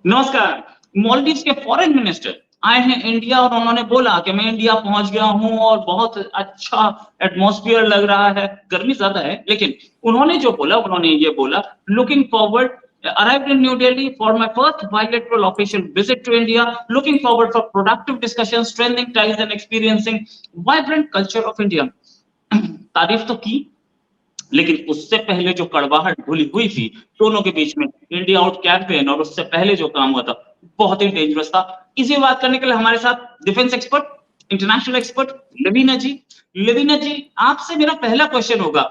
नमस्कार। मालदीव्स के foreign minister आए हैं इंडिया और उन्होंने बोला कि मैं इंडिया पहुंच गया हूं और बहुत अच्छा एटमॉस्फेयर लग रहा है। गर्मी ज्यादा है, लेकिन उन्होंने ये बोला, looking forward, arrived in New Delhi for my first bilateral official visit to India, looking forward for productive discussions, strengthening ties and experiencing vibrant culture of India। तारीफ तो की, लेकिन उससे पहले जो कड़वाहट घुली हुई थी दोनों के बीच में, इंडिया आउट कैंपेन और उससे पहले जो काम हुआ था, बहुत ही डेंजरस था। इसी बात करने के लिए हमारे साथ defence expert, international expert Lavina ji. Lavina ji, आपसे मेरा पहला क्वेश्चन होगा,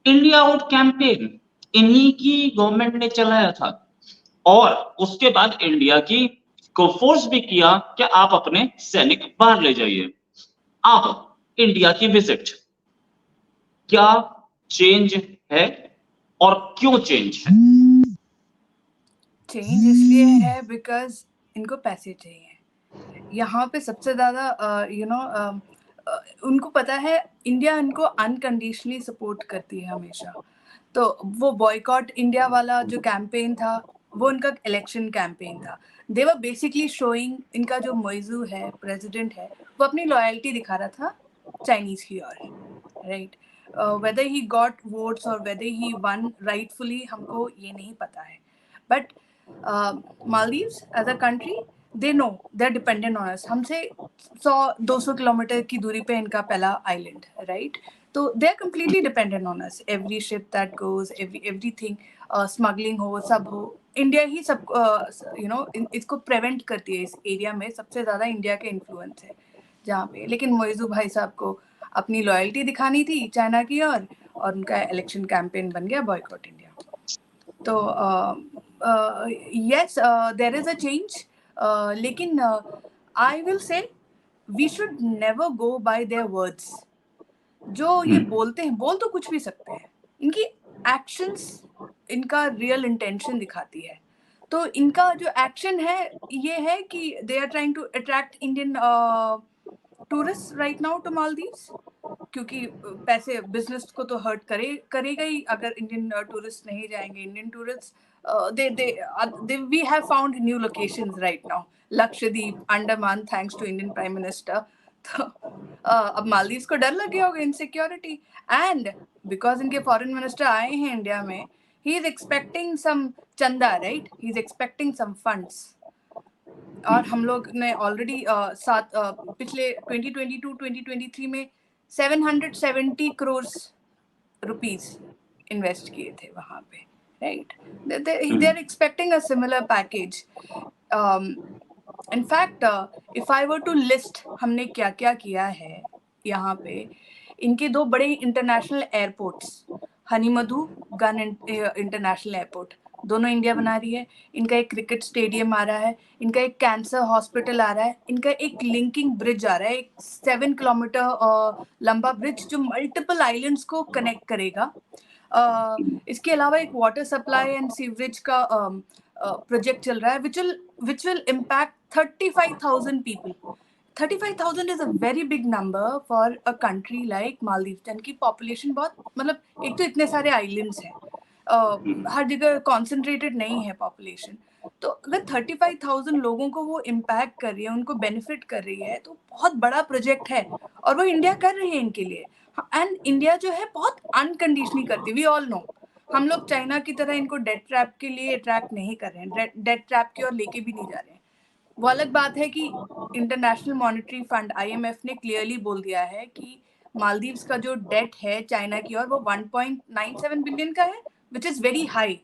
इंडिया आउट कैंपेन इन्हीं की गवर्नमेंट ने चलाया था और उसके बाद इंडिया की को फोर्स भी किया कि आप अपने सैनिक बाहर ले जाइए। अब इंडिया की विजिट क्या चेंज है और क्यों चेंज है? चेंज इसलिए है बिकॉज इनको पैसे चाहिए। यहाँ पे सबसे ज्यादा उनको पता है इंडिया इनको अनकंडीशनली सपोर्ट करती है हमेशा। तो वो बॉयकॉट इंडिया वाला जो कैंपेन था वो उनका इलेक्शन कैंपेन था। दे वर बेसिकली शोइंग, इनका जो मोइजू है प्रेसिडेंट है वो अपनी लॉयल्टी दिखा रहा था चाइनीज की ओर, right. whether he got votes or whether he won rightfully हमको ये नहीं पता है, but Maldives as a country they know they're dependent on us। हमसे 100-200 किलोमीटर की दूरी पे इनका पहला आइलैंड, राइट। तो they are completely dependent on us, every ship that goes, everything, smuggling हो सब हो, इंडिया ही सब इसको प्रिवेंट करती है। इस एरिया में सबसे ज्यादा इंडिया के इन्फ्लुएंस है जहाँ पे। लेकिन मोइजू भाई साहब को अपनी लॉयल्टी दिखानी थी चाइना की और उनका इलेक्शन कैंपेन बन गया बॉयकॉट इंडिया। तो yes there is a change, लेकिन I will say we should never go by their words. जो ये बोलते हैं, बोल तो कुछ भी सकते हैं, इनकी एक्शंस इनका रियल इंटेंशन दिखाती है। तो इनका जो एक्शन है ये है कि they are trying to attract Indian tourist right now to Maldives, क्योंकि पैसे बिजनेस को तो हर्ट करेगा ही अगर इंडियन टूरिस्ट नहीं जाएंगे। Indian tourist we have found new locations right now, Lakshadweep, Andaman, thanks to Indian prime minister. तो अब मालदीव्स को डर लग गया होगा इनसिक्योरिटी, एंड बिकॉज इनके फॉरेन मिनिस्टर आए हैं इंडिया में, ही इज एक्सपेक्टिंग सम चंदा, right, he is expecting some funds. और हम लोग ने ऑलरेडी पिछले 2022-2023 में 770 करोड़ रुपीस इन्वेस्ट किए थे वहां पे, right. They are expecting a similar package. In fact if I were to list हमने क्या क्या किया है यहाँ पे, इनके 2 बड़े इंटरनेशनल एयरपोर्ट्स, हनीमधु गन इंटरनेशनल एयरपोर्ट, दोनों इंडिया बना रही है। इनका एक क्रिकेट स्टेडियम आ रहा है, इनका एक कैंसर हॉस्पिटल आ रहा है, इनका एक लिंकिंग ब्रिज आ रहा है, एक 7 किलोमीटर लंबा ब्रिज जो मल्टीपल आइलैंड्स को कनेक्ट करेगा। इसके अलावा एक वाटर सप्लाई एंड सीवरेज का प्रोजेक्ट चल रहा है which will impact 35,000 people। 35,000 is a very big number for a country like Maldives, जिनकी पॉपुलेशन बहुत, मतलब एक तो इतने सारे आइलैंड्स हैं, हर जगह कॉन्सेंट्रेटेड नहीं है पॉपुलेशन। तो अगर 35,000 लोगों को वो इम्पैक्ट कर रही है, उनको बेनिफिट कर रही है, तो बहुत बड़ा प्रोजेक्ट है और वो इंडिया कर रही है इनके लिए। एंड इंडिया जो है बहुत अनकंडीशनली करती है, वी ऑल नो। हम लोग चाइना की तरह इनको डेट ट्रैप के लिए अट्रैक्ट नहीं कर रहे हैं, डेट ट्रैप की ओर लेके भी नहीं जा रहे हैं। वो अलग बात है कि इंटरनेशनल मॉनेटरी फंड IMF ने क्लियरली बोल दिया है कि मालदीव्स का जो डेट है चाइना की ओर वो 1.97 बिलियन का है, which is very high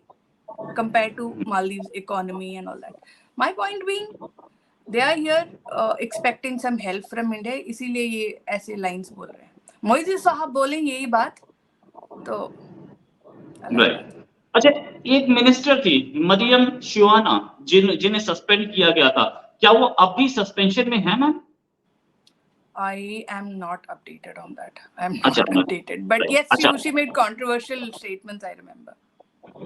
compared to Maldives economy and all that. My point being, they are here expecting some help from India, इसीलिए ये ऐसे लाइंस बोल रहे हैं। मोइजी साहब बोलेंगे यही बात तो अच्छा, एक मिनिस्टर थी मरियम शिवाना जिन्हें सस्पेंड किया गया था, क्या वो अब भी सस्पेंशन में है ma'am? I am not updated on that. I am not updated. But yes, she made controversial statements, I remember.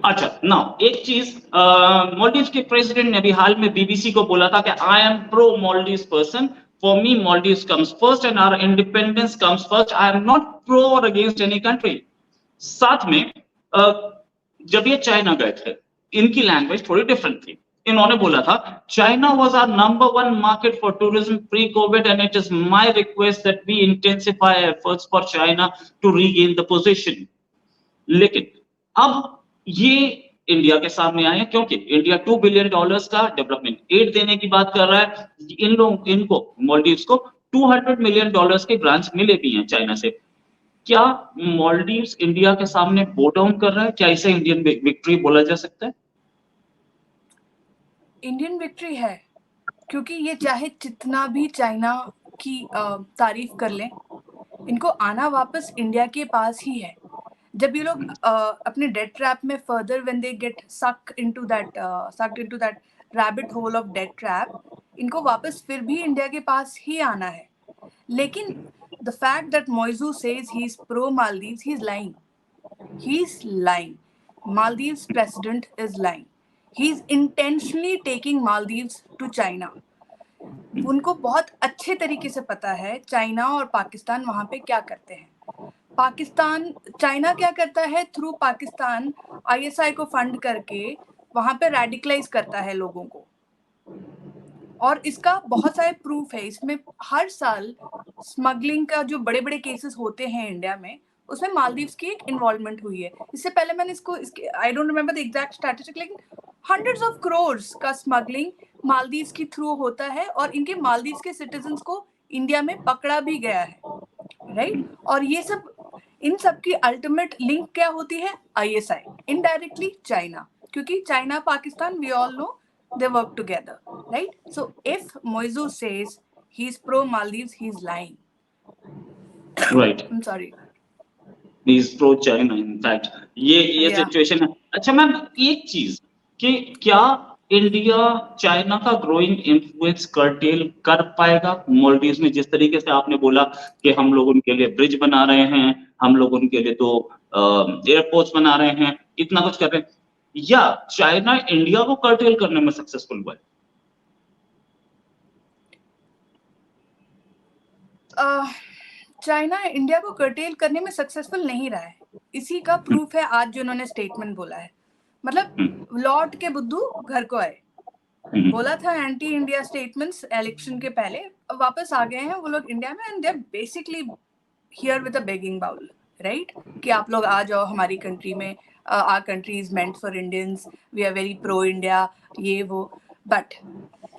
अच्छा, नाउ एक चीज, मालदीव्स के प्रेसिडेंट ने अभी हाल में बीबीसी को बोला था कि I am pro Maldives person, for me Maldives comes first and our independence comes first, I am not pro और अगेंस्ट एनी कंट्री। साथ में जब ये चाइना गए थे, इनकी लैंग्वेज थोड़ी डिफरेंट थी। इन्होंने बोला था China was our number 1 market for tourism pre covid and it is my request that we intensify efforts for China to regain the position. लेकिन अब ये इंडिया के सामने आए क्योंकि इंडिया $2 बिलियन का डेवलपमेंट एड देने की बात कर रहा है। इनको मालदीव्स को $200 मिलियन के ग्रांट्स मिले भी हैं चाइना से। क्या मालदीव्स इंडिया के सामने बो डाउन कर रहा है? क्या इसे इंडियन विक्ट्री बोला जा सकता है? इंडियन विक्ट्री है, क्योंकि ये चाहे जितना भी चाइना की तारीफ कर लें, इनको आना वापस इंडिया के पास ही है। जब ये लोग अपने डेट ट्रैप में further when they get sucked into that rabbit hole of debt trap, इनको वापस फिर भी इंडिया के पास ही आना है। लेकिन the fact that Muizzu says he is pro Maldives, he is lying. Maldives president is lying. He is intentionally taking Maldives to China. उनको बहुत अच्छे तरीके से पता है चाइना और पाकिस्तान वहां पे क्या करते हैं। चाइना क्या करता है, थ्रू पाकिस्तान आईएसआई को फंड करके वहां पे रेडिकलाइज करता है लोगों को, और इसका बहुत सारे प्रूफ है। इसमें हर साल स्मगलिंग का जो बड़े बड़े केसेस होते हैं इंडिया में, उसमें मालदीव्स की एक इन्वॉल्वमेंट हुई है। इससे पहले मैंने इसके I don't remember the exact statistic, लेकिन हंड्रेड्स ऑफ क्रोर्स का स्मगलिंग मालदीव्स की थ्रू होता है, और इनके मालदीव्स के सिटीजन्स को इंडिया में पकड़ा भी गया है, राइट। और ये सब, इन सब की अल्टीमेट लिंक क्या होती है, आईएसआई, इनडायरेक्टली चाइना, क्योंकि China Pakistan we all know they work together, right? So if Moizu says he's pro Maldives, he's lying. Right. I'm sorry. He's pro China in fact. ये सिचुएशन है। अच्छा ma'am, एक चीज कि क्या इंडिया चाइना का growing influence cartel कर पाएगा मालदीव्स में? जिस तरीके से आपने बोला कि हम लोग उनके लिए ब्रिज बना रहे हैं, हम लोग उनके लिए तो एयरपोर्ट्स बना रहे हैं, इतना कुछ कर रहे हैं, या चाइना इंडिया को कर्टेल करने में सक्सेसफुल हुआ है? चाइना इंडिया को कर्टेल करने में सक्सेसफुल नहीं रहा है। इसी का प्रूफ है आज जो उन्होंने स्टेटमेंट बोला है। मतलब लौट के बुद्धू घर को आए, बोला था एंटी इंडिया स्टेटमेंट्स इलेक्शन के पहले, अब वापस आ गए हैं वो लोग इंडिया में, and they are basically here with a begging bowl, right, कि आप लोग आ जाओ हमारी कंट्री में, our country is meant for Indians, we are very pro India, ये वो। बट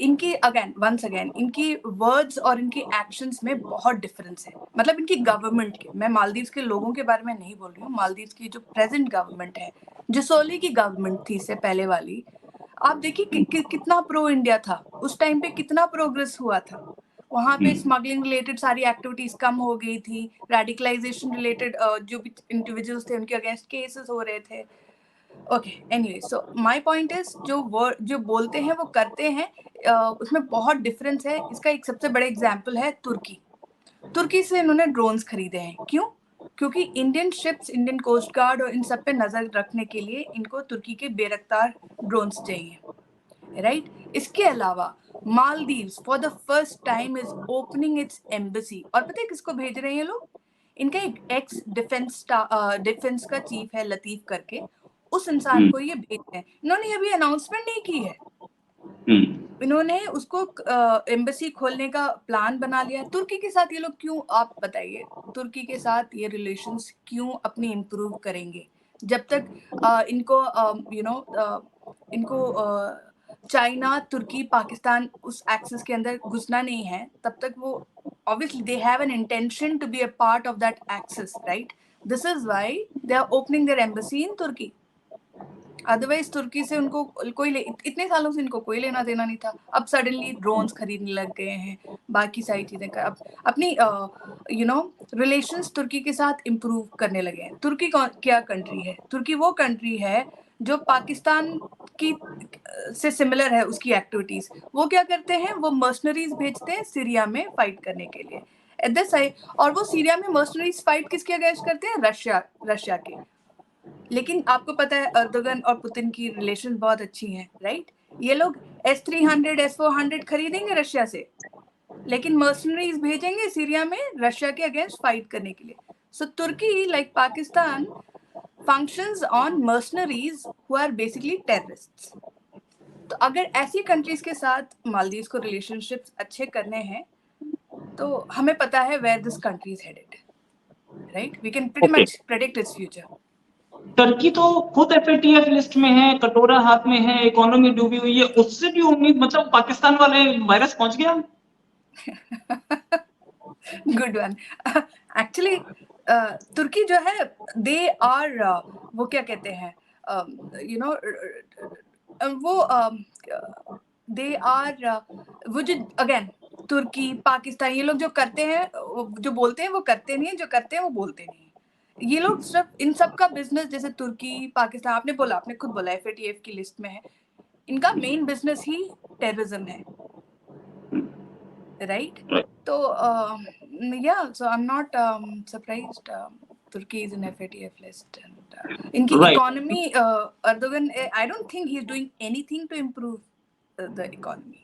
इनकी वंस अगेन इनकी वर्ड्स और इनकी एक्शंस में बहुत डिफरेंस है। मतलब इनकी गवर्नमेंट के, मैं मालदीव्स के लोगों के बारे में नहीं बोल रही हूँ, मालदीव्स की जो प्रेजेंट गवर्नमेंट है, जो सोली की गवर्नमेंट थी इससे पहले वाली, आप देखिए कितना प्रो इंडिया था उस टाइम पे, कितना प्रोग्रेस हुआ था वहां पे। स्मगलिंग रिलेटेड सारी एक्टिविटीज कम हो गई थी, रेडिकलाइजेशन रिलेटेड जो भी इंडिविजुअल्स थे उनके अगेंस्ट केसेस हो रहे थे। Okay, anyway, so my point is जो बोलते हैं वो करते हैं, उसमें बहुत डिफरेंस है। इसका एक सबसे बड़ा एग्जांपल है तुर्की से इन्होंने ड्रोन्स खरीदे हैं। क्यों? क्योंकि Indian ships, Indian coast guard और इन सब पे नजर रखने के लिए इनको तुर्की के बेरफ्तार ड्रोन्स चाहिए, राइट। इसके अलावा Maldives for the first time is opening it's embassy, और पता है किसको भेज रहे हैं ये लोग? इनका एक एक्स डिफेंस का चीफ है लतीफ करके, उस इंसान को ये भेज रहे हैं। इन्होंने अभी अनाउंसमेंट नहीं की है, इन्होंने उसको एम्बेसी खोलने का प्लान बना लिया है। तुर्की के साथ ये लोग क्यों, आप बताइए, तुर्की के साथ ये रिलेशंस क्यों अपनी इम्प्रूव करेंगे जब तक इनको चाइना, तुर्की, पाकिस्तान उस एक्सेस के अंदर घुसना नहीं है, तब तक वो obviously they have an intention to be a part of that axis, right? This is why they are opening their embassy in Turkey. Otherwise तुर्की से उनको इतने सालों से इनको कोई लेना देना नहीं था। अब सडनली ड्रोन्स खरीदने लग गए हैं, बाकी सारी चीजें अब अपनी रिलेशंस तुर्की के साथ इम्प्रूव करने लगे हैं। तुर्की क्या कंट्री है? तुर्की वो कंट्री है जो पाकिस्तान की से सिमिलर है उसकी एक्टिविटीज। वो क्या करते हैं, वो मर्सनरीज भेजते हैं सीरिया में फाइट करने के लिए एट द साइड, और वो सीरिया में मर्सनरीज फाइट किसके अगेंस्ट करते हैं? रशिया के। लेकिन आपको पता है अर्दोगन और पुतिन की रिलेशन बहुत अच्छी है, राइट। ये लोग S-300 S-400 खरीदेंगे रशिया से, लेकिन मर्सनरीज भेजेंगे सीरिया में रशिया के अगेंस्ट फाइट करने के लिए। सो तुर्की, like Pakistan, functions on mercenaries who are basically terrorists. तो अगर ऐसी कंट्रीज के साथ मालदीव्स को रिलेशनशिप्स अच्छे करने हैं तो हमें पता है where this country is headed, right? We can pretty much predict its future. Turkey तो खुद FATF लिस्ट में है, कटोरा हाथ में है, इकोनॉमी डूबी हुई है, उससे भी उम्मीद, मतलब पाकिस्तान वाले वायरस पहुंच गया। Good one. एक्चुअली तुर्की जो है दे आर वो क्या कहते हैं, यू नो वो दे आर वो जो अगेन तुर्की पाकिस्तान ये लोग जो करते हैं, जो बोलते हैं वो करते नहीं है, जो करते हैं वो बोलते नहीं है। ये लोग सिर्फ इन सब का बिजनेस, जैसे तुर्की पाकिस्तान आपने बोला, आपने खुद बोला FATF की लिस्ट में है, इनका मेन बिजनेस ही टेररिज्म है, राइट? तो या so I am not surprised Turkey is in FATF list and इनकी economy Erdogan, I don't think he is doing anything to improve the economy.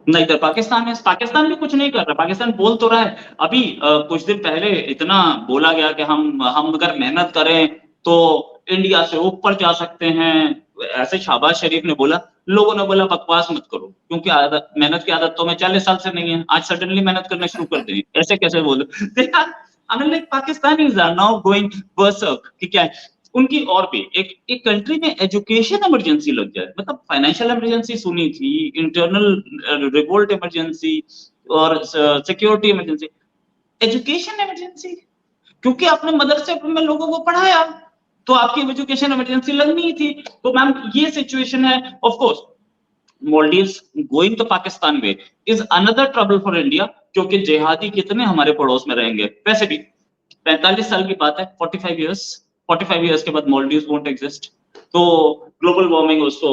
नहीं तो पाकिस्तान भी कुछ नहीं कर रहा। पाकिस्तान बोल तो रहा है, अभी कुछ दिन पहले इतना बोला गया कि हम अगर मेहनत करें तो इंडिया से ऊपर जा सकते हैं, ऐसे शहबाज शरीफ ने बोला। लोगों ने बोला बकवास मत करो, क्योंकि मेहनत की आदत तो मैं 40 साल से नहीं है, आज सडनली मेहनत करना शुरू कर दी, ऐसे कैसे बोलो? Pakistanis are now going berserk कि क्या है उनकी। और भी एक कंट्री में एजुकेशन इमरजेंसी लग जाए, मतलब फाइनेंशियल इमरजेंसी सुनी थी, इंटरनल रिवोल्ट इमरजेंसी और सिक्योरिटी इमरजेंसी, एजुकेशन इमरजेंसी, क्योंकि आपने मदरसे में लोगों को पढ़ाया तो आपकी एजुकेशन इमरजेंसी लगनी ही थी। तो मैम ये सिचुएशन है। Of course Maldives going to Pakistan way is another trouble for India, क्योंकि जिहादी कितने हमारे पड़ोस में रहेंगे। वैसे भी 45 साल की बात है, 45 इयर्स के बाद मालदीव्स वोंट एग्जिस्ट, तो ग्लोबल वार्मिंग उसको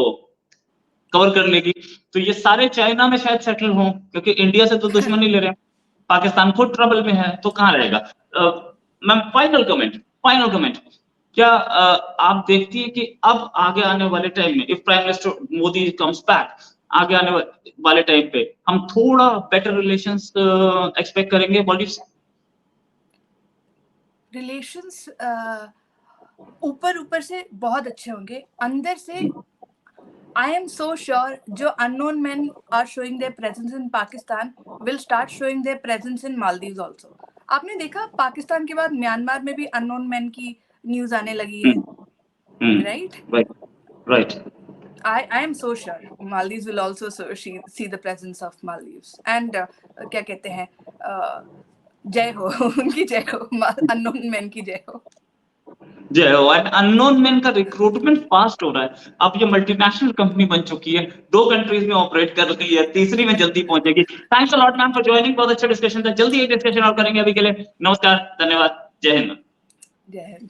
कवर कर लेगी। तो ये सारे चाइना में शायद सेटल हों, क्योंकि इंडिया से तो दुश्मनी ले रहे हैं, पाकिस्तान खुद ट्रबल में है, तो कहां रहेगा। मैम फाइनल कमेंट, क्या आप देखती है कि अब आगे आने वाले टाइम में, if prime minister Modi comes back, आगे आने वाले टाइम पे हम थोड़ा बेटर रिलेशंस एक्सपेक्ट करेंगे मालदीव से? रिलेशंस ऊपर से बहुत अच्छे होंगे, अंदर से I am so sure जो unknown men are showing their presence in Pakistan will start showing their presence in Maldives also. आपने देखा पाकिस्तान के बाद म्यांमार में भी unknown men की न्यूज आने लगी है, right? I am so sure Maldives will also see the presence of Maldives and क्या कहते हैं, जय हो उनकी, जय हो unknown men की, जय हो। अननोन मैन का रिक्रूटमेंट फास्ट हो रहा है। अब ये मल्टीनेशनल कंपनी बन चुकी है, 2 कंट्रीज में ऑपरेट कर रही है, तीसरी में जल्दी पहुंचेगी। Thanks a lot ma'am for joining, बहुत अच्छा डिस्कशन था। जल्दी एक डिस्कशन और करेंगे। अभी के लिए नमस्कार, धन्यवाद, जय हिंद। जय हिंद।